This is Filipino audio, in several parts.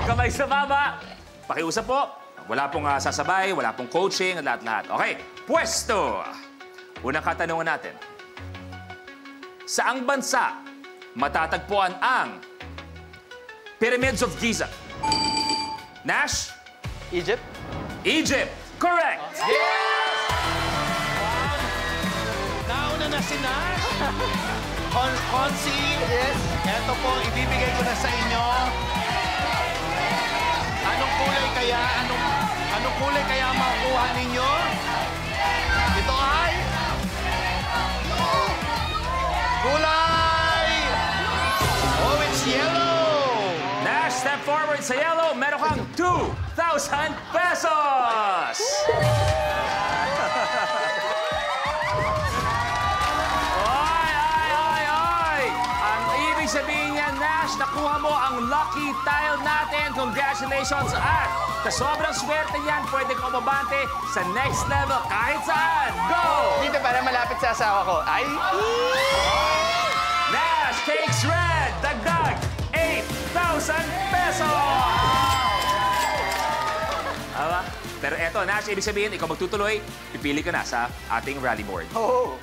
Kamay sa baba. Pakiusap po. Wala pong sasabay, wala pong coaching, at lahat-lahat. Okay, pwesto. Unang katanungan natin. Saang bansa matatagpuan ang Pyramids of Giza? Nash? Egypt? Egypt. Correct. Nauna na si Nash. Consi, Yes. eto po, ibibigay ko na sa inyo. Anong kulay kaya makukuha ninyo? Ito ay... Kulay! Oh, it's yellow! Nash, step forward sa yellow. Meron kang 2,000 pesos. Oy! Ang ibig sabihin niya, Nash, nakuha mo ang lucky tile natin. Congratulations! At sa sobrang swerte niyan, pwede kang umabante sa next level kahit saan. Go! Dito para malapit sa asawa ko. Ay! Nash takes red. Dagdag 8,000 pesos. Aba? Pero eto, Nash, ibig sabihin, ikaw magtutuloy, pipili ka na sa ating rally board. Oh!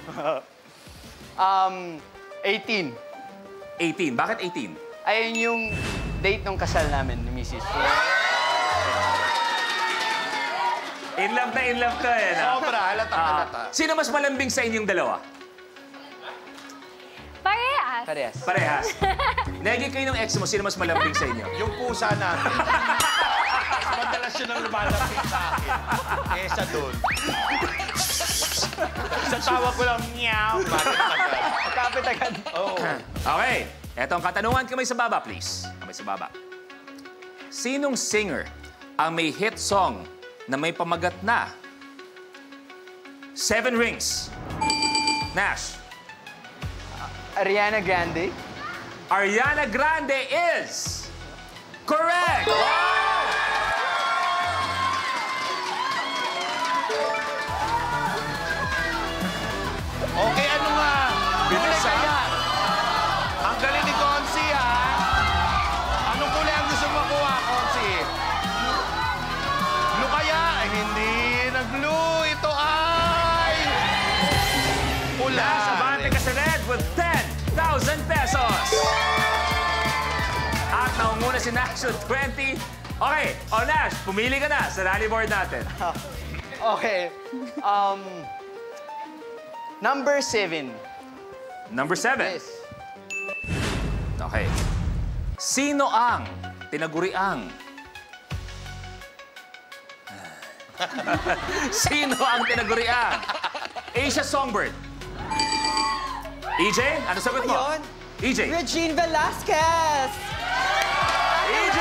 18. 18. Bakit 18? Ayun yung date ng kasal namin ni Mrs. In love ka eh. No? Sobra, halata. Sino mas malambing sa inyong dalawa? Parehas. Parehas. Parehas. Naging kayo ng ex mo, sino mas malambing sa inyo? Yung pusa natin. Madalas yun ang lumalapit sa akin. Kesa doon. Sa tawa ko lang, meow. Kapit agad. Oo. Okay. Eto ang katanungan, kamay sa baba, please. Kamay sa baba. Sinong singer ang may hit song na may pamagat na 7 Rings? Nash. Ariana Grande. Ariana Grande is correct! Okay, ano nga? Bilis, Kulay ha? kaya? Ang galing ni Consi, ha? Anong kulay ang gusto mo makuha, Consi? Blue kaya? Ay, hindi na blue. Ito ay... Pula. Nash, abante ka sa red with 10,000 pesos. At naunguna si Nash with 20. Okay, Nash, pumili ka na sa rally board natin. Okay. Number 7. Number 7. Yes. Okay. Sino ang tinaguriang? Sino ang tinaguriang Asia Songbird? EJ, ano sagot mo? Ayun. EJ. Regine Velasquez! EJ!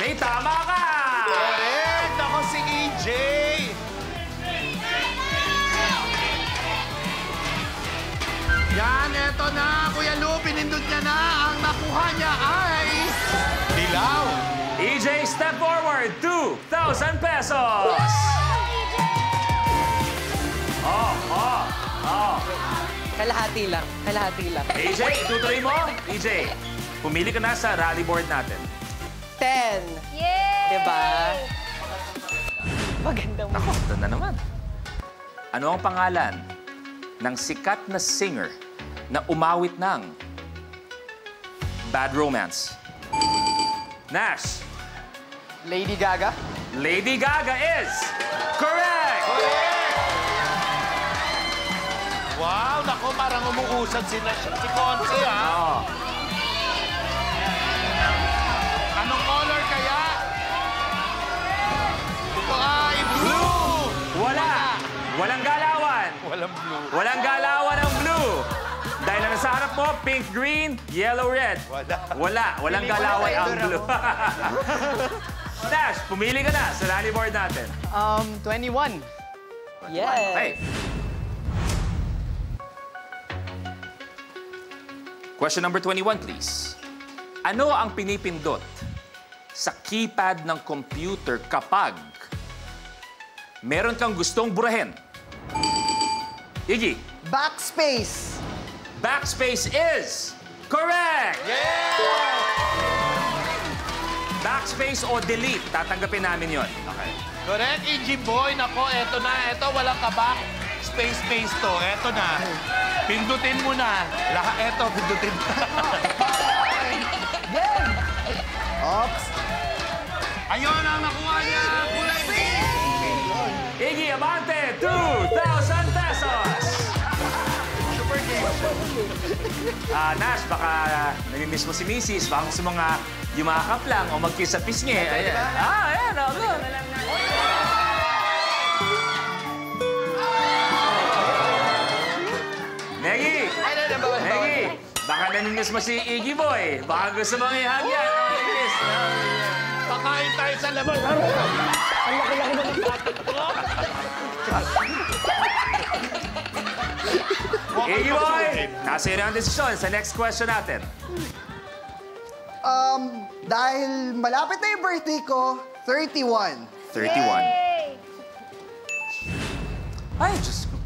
May tama ka! Correct! Ako si EJ! Yan, eto na. Kuya Lu, pinindot niya na. Ang nakuha niya ay... Dilaw! EJ, step forward. 2,000 pesos! Kalahati lang. EJ, itutuloy mo? EJ, pumili ka na sa rally board natin. 10. Yay! Diba? Maganda mo. Ako, ito na naman. Ano ang pangalan ng sikat na singer na umawit ng Bad Romance? Nash. Lady Gaga. Lady Gaga is correct! Wow, naku, parang umuusad si Consi, ha? Oh. Anong color kaya? Ito ay blue! Walang galawan. Walang blue. Walang galawan ang blue. Dahil ang nasa harap mo, pink, green, yellow, red. Walang Pili ko na galawan sa ang Endor blue. Nash, pumili ka na sa rally board natin. 21. Yes. Okay. Question number 21, please. Ano ang pinipindot sa keypad ng computer kapag meron kang gustong burahin? Iggy. Backspace. Backspace is Correct! Yeah! Backspace o delete, tatanggapin namin yon. Okay. Correct, EG Boy. Nako, eto na. Eto, walang kabak. Space to. Eto na. Pindutin mo na. Eto, pindutin mo. Ops. Ayun ang nakuha niya. Kulay pink. Iggy Abante, 2,000 pesos! Super game. Nash, baka namimiss mo si Mrs. Baka gusto mo nga yumakap lang o mag-kiss sa pisngi. Ayan. Ayan. Oh, good. Negi! Negi! Baka namimiss mo si Iggy Boy. Baka gusto mong ihag yan. Kiss. Pakain tayo sa labas. Iggy Boy, nasa iyo na ang desisyon sa next question natin. Dahil malapit na yung birthday ko, 31. 31. Ay, Diyos ko.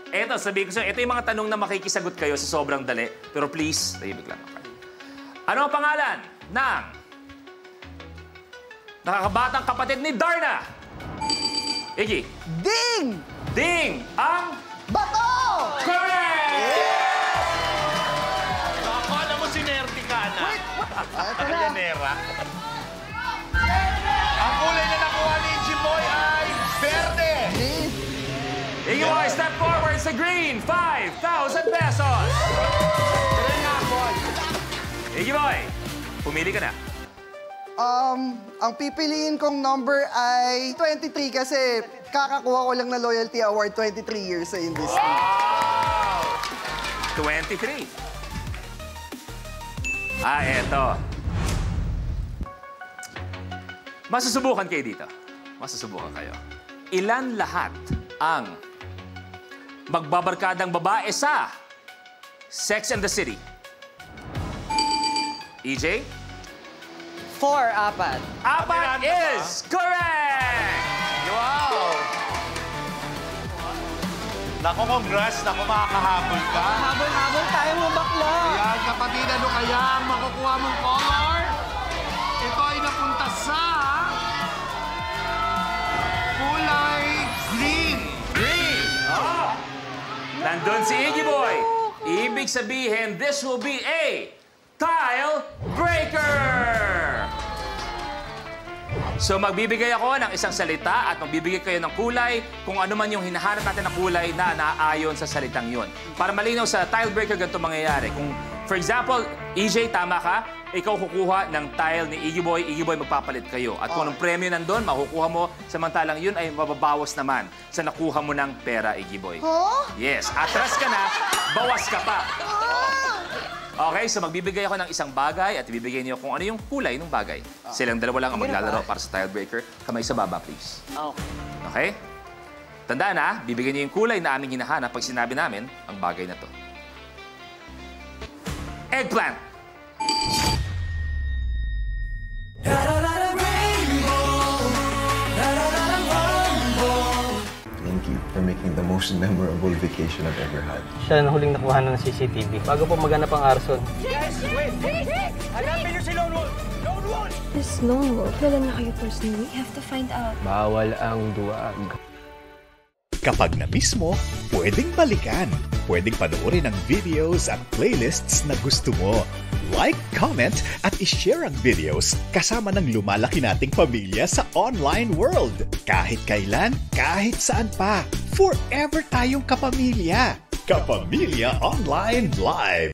Eto, sabihin ko sa'yo, ito yung mga tanong na makikisagot kayo sa sobrang dali. Pero please, tahimik lang. Okay. Ano ang pangalan ng nakakabatang kapatid ni Darna? Iggy. Ding! Ding! Ang Bato! correct! Ako, alam mo, sinerti ka na. Ito na. Llanera. Ang kulay na nakuha ni EG Boy ay verde. Iggy Boy, step forward sa green. 5,000 pesos! Iggy Boy, pumili ka na. Ang pipiliin kong number ay 23 kasi kakakuha ko lang na Loyalty Award 23 years sa industry. 23. Eto. Masusubukan kayo dito. Masusubukan kayo. Ilan lahat ang magbabarkadang babae sa Sex and the City? EJ? 4, 4. Apat is correct! Wow! Naku, congrats. Naku, makakahabol ka. Habol-habol tayo mo, bakla. Yan, kapatid, ano kaya ang makukuha mong color? Ito ay napunta sa kulay green. Green! Oh! Nandun si Iggy Boy. Ibig sabihin, this will be a tile breaker! So magbibigay ako ng isang salita at magbibigay kayo ng kulay kung ano man yung hinahanap natin na kulay na naayon sa salitang yun. Para malinaw sa tile breaker, ganito mangyayari. Kung, for example, EJ, tama ka, ikaw kukuha ng tile ni Iggy Boy magpapalit kayo. At kung anong premyo nandun, makukuha mo, samantalang yun ay mababawas naman sa nakuha mo ng pera, Iggy Boy. Huh? Yes, atras ka na, bawas ka pa. Okay, so magbibigay ako ng isang bagay at ibibigay niyo kung ano yung kulay ng bagay. Silang dalawa lang ang maglalaro para sa tile breaker. Kamay sa baba, please. Okay? Tandaan na, bibigyan niyo yung kulay na aming hinahanap pag sinabi namin ang bagay na to. Eggplant. Thank you for making the most memorable vacation I've ever had. Siya na huling nakuha ng CCTV. Bago po maganap ang arson. This Lone Wolf, kilala na kayo personally. We have to find out. Bawal ang duwag. Kapag na-miss mo, pwedeng balikan. Pwedeng panoorin ang videos at playlists na gusto mo. Like, comment, at ishare ang videos kasama ng lumalaki nating pamilya sa online world. Kahit kailan, kahit saan pa. Forever tayong kapamilya. Kapamilya Online Live.